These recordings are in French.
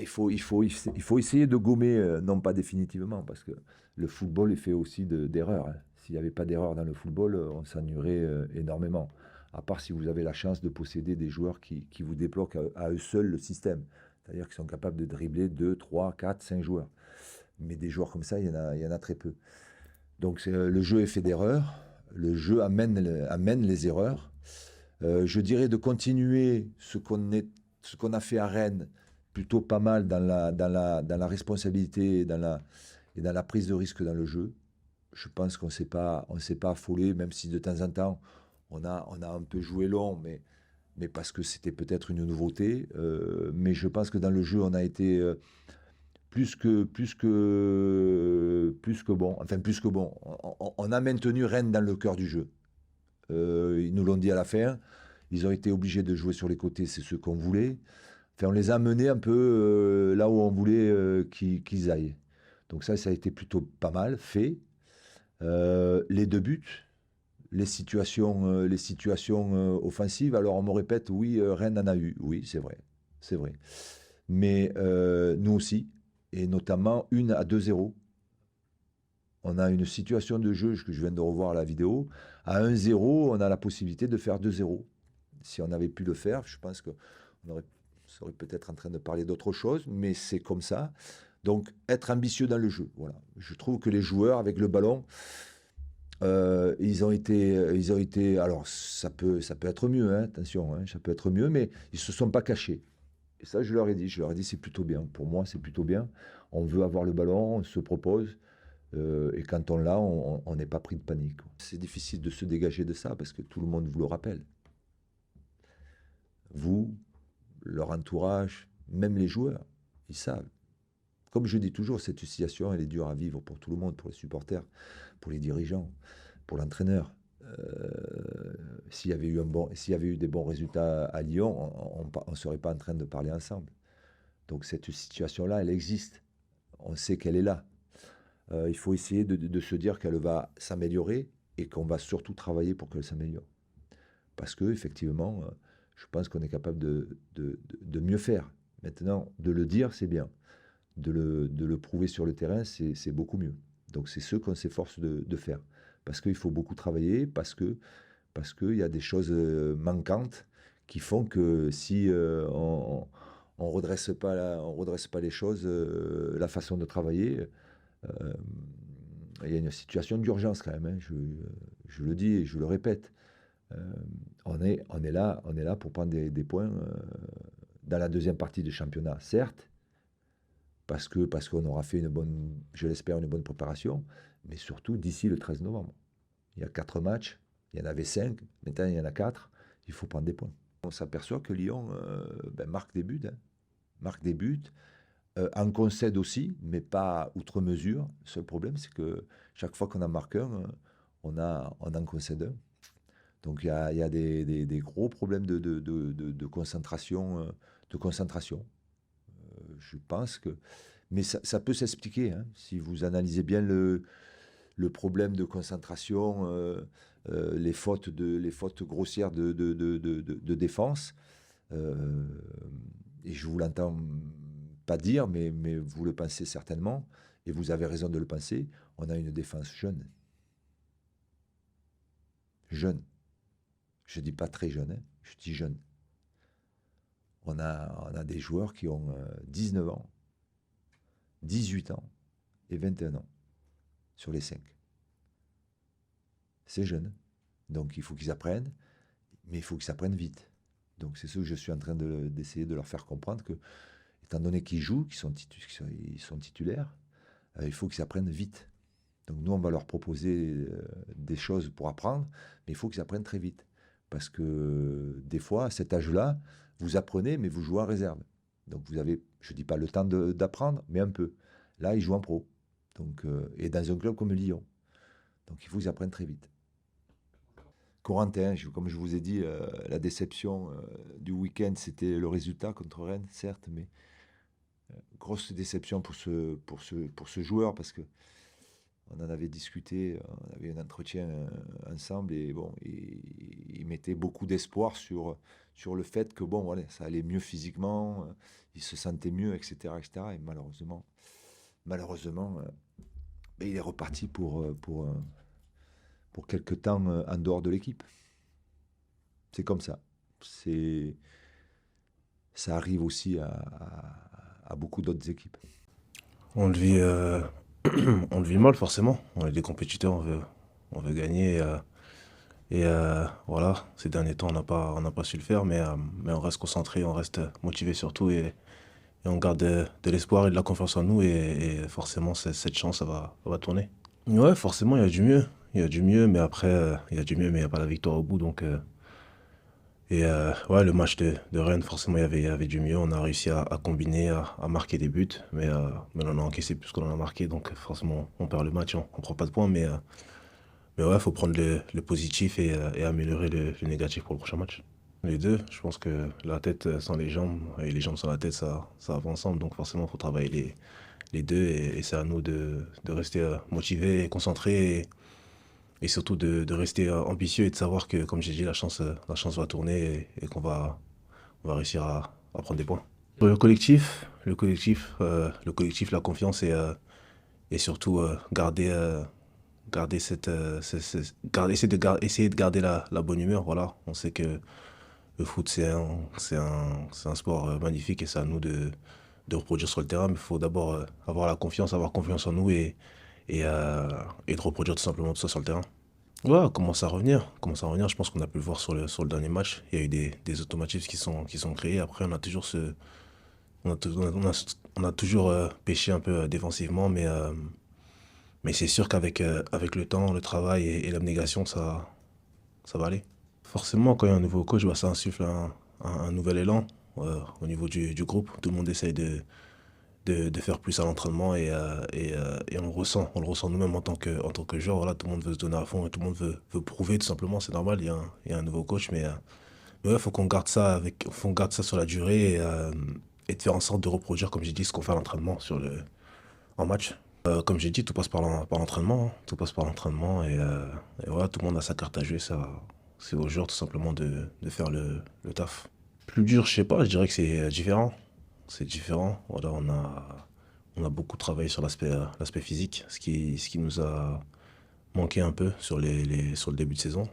il faut essayer de gommer, non pas définitivement, parce que le football est fait aussi d'erreurs, hein. S'il n'y avait pas d'erreurs dans le football, on s'ennuierait énormément. À part si vous avez la chance de posséder des joueurs qui vous débloquent à eux seuls le système. C'est-à-dire qu'ils sont capables de dribbler 2, 3, 4, 5 joueurs. Mais des joueurs comme ça, il y en a très peu. Donc le jeu est fait d'erreurs. Le jeu amène les erreurs. Je dirais de continuer ce qu'on a fait à Rennes, plutôt pas mal dans la responsabilité et dans la prise de risque dans le jeu. Je pense qu'on s'est pas affolé, même si de temps en temps, on a un peu joué long, mais parce que c'était peut-être une nouveauté. Mais je pense que dans le jeu, on a été plus que bon. Enfin, plus que bon. On a maintenu Rennes dans le cœur du jeu. Ils nous l'ont dit à la fin. Ils ont été obligés de jouer sur les côtés, c'est ce qu'on voulait. Enfin, on les a menés un peu là où on voulait qu'ils aillent. Donc ça a été plutôt pas mal fait. Les deux buts, les situations offensives. Alors on me répète, oui, Rennes en a eu. Oui, c'est vrai, c'est vrai. Mais nous aussi, et notamment une à 2-0. On a une situation de jeu que je viens de revoir la vidéo. À 1-0, on a la possibilité de faire 2-0. Si on avait pu le faire, je pense qu'on serait peut-être en train de parler d'autre chose, mais c'est comme ça. Donc, être ambitieux dans le jeu. Voilà. Je trouve que les joueurs, avec le ballon, ils ont été. Alors, ça peut être mieux, hein, attention, hein, ça peut être mieux, mais ils se sont pas cachés. Et ça, je leur ai dit. Je leur ai dit, c'est plutôt bien. Pour moi, c'est plutôt bien. On veut avoir le ballon, on se propose. Et quand on l'a, on n'est pas pris de panique. C'est difficile de se dégager de ça parce que tout le monde vous le rappelle. Vous, leur entourage, même les joueurs, ils savent. Comme je dis toujours, cette situation, elle est dure à vivre pour tout le monde, pour les supporters, pour les dirigeants, pour l'entraîneur. S'il y avait eu des bons résultats à Lyon, on ne serait pas en train de parler ensemble. Donc cette situation-là, elle existe. On sait qu'elle est là. Il faut essayer de se dire qu'elle va s'améliorer et qu'on va surtout travailler pour qu'elle s'améliore. Parce que effectivement, je pense qu'on est capable de mieux faire. Maintenant, de le dire, c'est bien. De le prouver sur le terrain, c'est beaucoup mieux. Donc c'est ce qu'on s'efforce de faire. Parce qu'il faut beaucoup travailler, parce qu'il y a des choses manquantes qui font que si on redresse pas les choses, la façon de travailler, euh, il y a une situation d'urgence quand même, hein, je le dis et je le répète. Euh, on est là pour prendre des points dans la deuxième partie du championnat, certes, parce qu'on aura fait je l'espère, une bonne préparation, mais surtout d'ici le 13 novembre. Il y a 4 matchs, il y en avait 5, maintenant il y en a 4, il faut prendre des points. On s'aperçoit que Lyon marque des buts, hein, marque des buts, en concède aussi, mais pas outre mesure. Le seul problème, c'est que chaque fois qu'on en marque un, on en concède un. Donc il y a des gros problèmes de concentration. Je pense que. Mais ça peut s'expliquer, hein, si vous analysez bien le problème de concentration, les fautes grossières de défense. euh, et je vous l'entends pas dire, mais vous le pensez certainement, et vous avez raison de le penser, on a une défense jeune. Jeune. Je ne dis pas très jeune, hein, je dis jeune. On a des joueurs qui ont 19 ans, 18 ans et 21 ans sur les 5. C'est jeune. Donc il faut qu'ils apprennent, mais il faut qu'ils apprennent vite. Donc c'est ce que je suis en train d'essayer de leur faire comprendre que, étant donné qu'ils jouent, ils sont titulaires, il faut qu'ils apprennent vite. Donc nous, on va leur proposer des choses pour apprendre, mais il faut qu'ils apprennent très vite. Parce que des fois, à cet âge-là, vous apprenez, mais vous jouez en réserve. Donc vous avez, je ne dis pas le temps d'apprendre, mais un peu. Là, ils jouent en pro. Donc, et dans un club comme Lyon. Donc il faut qu'ils apprennent très vite. Corentin, comme je vous ai dit, la déception du week-end, c'était le résultat contre Rennes, certes, mais grosse déception pour ce joueur, parce que on en avait discuté, on avait un entretien ensemble et bon, il mettait beaucoup d'espoir sur le fait que bon, voilà, ça allait mieux physiquement, il se sentait mieux, etc., etc. Et malheureusement, ben, il est reparti pour quelques temps en dehors de l'équipe. C'est comme ça. C'est, ça arrive aussi à beaucoup d'autres équipes. On le vit, on le vit mal forcément. On est des compétiteurs, on veut gagner. Voilà, ces derniers temps, on n'a pas su le faire, mais on reste concentré, on reste motivé surtout et on garde de l'espoir et de la confiance en nous et forcément, cette chance, ça va tourner. Ouais, forcément, il y a du mieux. Il y a du mieux, mais après, il y a du mieux, mais il n'y a pas la victoire au bout. Ouais, le match de Rennes, forcément, il y avait du mieux. On a réussi à combiner, à marquer des buts, mais on a encaissé plus qu'on en a marqué. Donc, forcément, on perd le match, on prend pas de points. Mais ouais, il faut prendre le positif et améliorer le négatif pour le prochain match. Les deux, je pense que la tête sans les jambes et les jambes sans la tête, ça va ensemble. Donc, forcément, il faut travailler les deux et c'est à nous de rester motivés et concentrés et surtout de rester ambitieux et de savoir que, comme j'ai dit, la chance va tourner et on va réussir à prendre des points. Pour le collectif, la confiance et surtout garder essayer de garder la bonne humeur. Voilà, on sait que le foot c'est un sport magnifique et c'est à nous de reproduire sur le terrain, mais il faut d'abord avoir la confiance, avoir confiance en nous et de reproduire tout simplement tout ça sur le terrain. Ouais, commence à revenir. Je pense qu'on a pu le voir sur le dernier match. Il y a eu des automatismes qui sont créés. Après, on a toujours on a toujours pêché un peu défensivement, mais c'est sûr qu'avec avec le temps, le travail et l'abnégation, ça va aller. Forcément, quand il y a un nouveau coach, bah, ça insuffle un nouvel élan au niveau du groupe. Tout le monde essaye de faire plus à l'entraînement et on le ressent nous-mêmes en tant que joueur. Voilà, tout le monde veut se donner à fond et tout le monde veut prouver tout simplement. C'est normal, il y a un nouveau coach, mais ouais, faut qu'on garde ça faut qu'on garde ça sur la durée et de faire en sorte de reproduire, comme j'ai dit, ce qu'on fait à l'entraînement en match. Comme j'ai dit, tout passe par l'entraînement, hein. Tout passe par l'entraînement et voilà, tout le monde a sa carte à jouer. Ça, c'est aux joueurs tout simplement de faire le taf. Plus dur, je sais pas, je dirais que c'est différent. C'est différent. Voilà, on a beaucoup travaillé sur l'aspect physique, ce qui nous a manqué un peu sur le début de saison.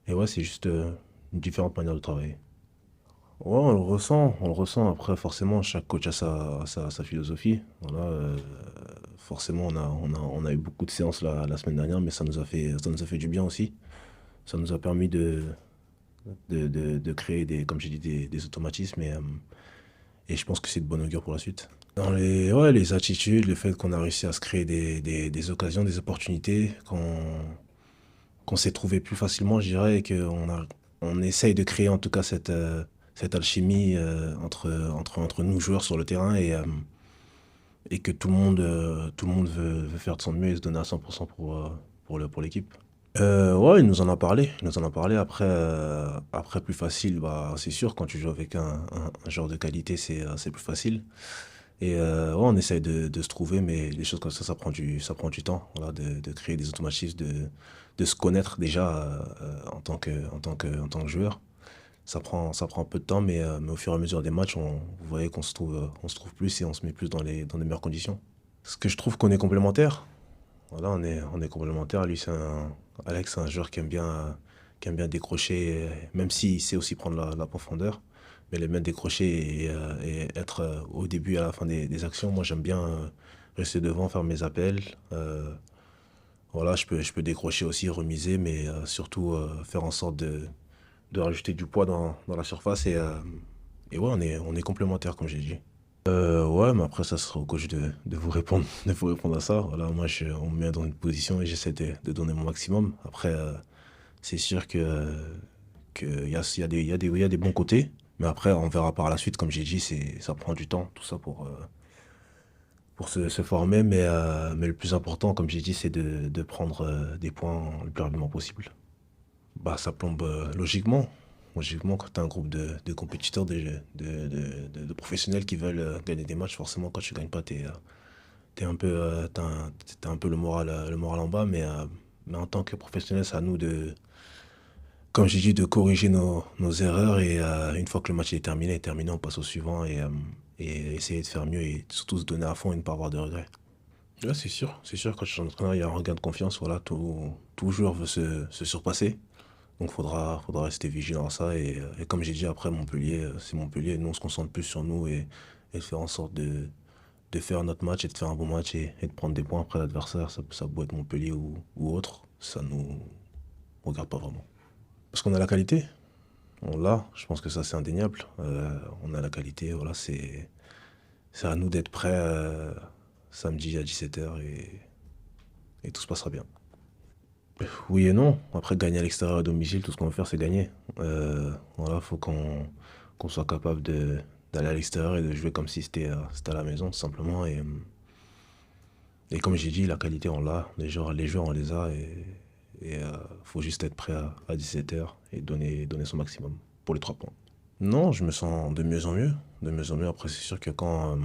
Et ouais, c'est juste une différente manière de travailler. Ouais, on le ressent. Après, forcément, chaque coach a sa philosophie. Voilà, forcément, on a eu beaucoup de séances la semaine dernière, mais ça nous a fait du bien aussi. Ça nous a permis de créer comme j'ai dit, des automatismes et je pense que c'est de bonne augure pour la suite. Ouais, les attitudes, le fait qu'on a réussi à se créer des occasions, des opportunités, qu'on s'est trouvé plus facilement, je dirais, et on essaye de créer en tout cas cette alchimie entre nous joueurs sur le terrain et que tout le monde veut faire de son mieux et se donner à 100% pour l'équipe. Ouais, il nous en a parlé. Il nous en a parlé. Après plus facile, bah, c'est sûr, quand tu joues avec un joueur de qualité, c'est plus facile. Ouais, on essaye de se trouver, mais les choses comme ça ça prend du temps, voilà, de créer des automatismes, de se connaître déjà en tant que joueur. Ça prend un peu de temps, mais au fur et à mesure des matchs, vous voyez on se trouve plus et on se met plus dans les meilleures conditions. Ce que je trouve qu'on est complémentaires, voilà, on est complémentaires. Alex, c'est un joueur qui aime bien décrocher, même s'il sait aussi prendre la profondeur. Mais il aime bien décrocher et être au début et à la fin des actions. Moi, j'aime bien rester devant, faire mes appels. Voilà, je peux décrocher aussi, remiser, mais surtout faire en sorte de rajouter du poids dans la surface. Et ouais, on est complémentaires, comme j'ai dit. Ouais, mais après, ça sera au coach de vous répondre, de vous répondre à ça. Voilà, on me met dans une position et j'essaie de donner mon maximum. Après, c'est sûr que il y a des bons côtés. Mais après, on verra par la suite. Comme j'ai dit, ça prend du temps, tout ça pour se former. Mais le plus important, comme j'ai dit, c'est de prendre des points le plus rapidement possible. Bah, ça plombe logiquement. Logiquement, quand tu as un groupe de compétiteurs, de professionnels qui veulent gagner des matchs, forcément, quand tu gagnes pas, t'as un peu le moral en bas, mais en tant que professionnel, c'est à nous de, comme j'ai dit, de corriger nos erreurs et une fois que le match est terminé, on passe au suivant et essayer de faire mieux et surtout se donner à fond et ne pas avoir de regrets. Ouais, c'est sûr, quand je suis entraîneur, il y a un regain de confiance, voilà, tout joueur veut se surpasser, donc faudra rester vigilant à ça et comme j'ai dit après, Montpellier, c'est Montpellier, nous on se concentre plus sur nous et de faire en sorte de faire notre match et de faire un bon match et de prendre des points après l'adversaire, ça peut être Montpellier ou autre, ça nous regarde pas vraiment. Parce qu'on a la qualité, on l'a, je pense que ça c'est indéniable. On a la qualité, voilà, c'est à nous d'être prêts samedi à 17h et tout se passera bien. Oui et non, après gagner à l'extérieur et à domicile, tout ce qu'on veut faire c'est gagner. Voilà, faut qu'on soit capable d'aller à l'extérieur et de jouer comme si c'était à la maison, tout simplement. Et comme j'ai dit, la qualité on l'a, les joueurs on les a et faut juste être prêt à 17h et donner son maximum pour les 3 points. Non, je me sens de mieux en mieux. De mieux en mieux. Après, c'est sûr que en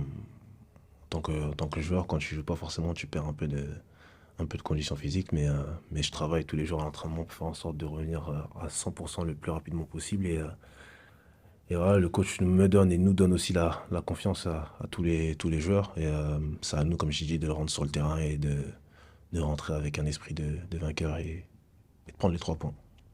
tant que joueur, quand tu joues pas forcément, tu perds un peu de condition physique, mais je travaille tous les jours à l'entraînement pour faire en sorte de revenir à 100% le plus rapidement possible. Et voilà, le coach me donne et nous donne aussi la confiance à tous les joueurs. Et c'est à nous, comme je dis, de le rendre sur le terrain et de rentrer avec un esprit de vainqueur et de prendre les 3 points.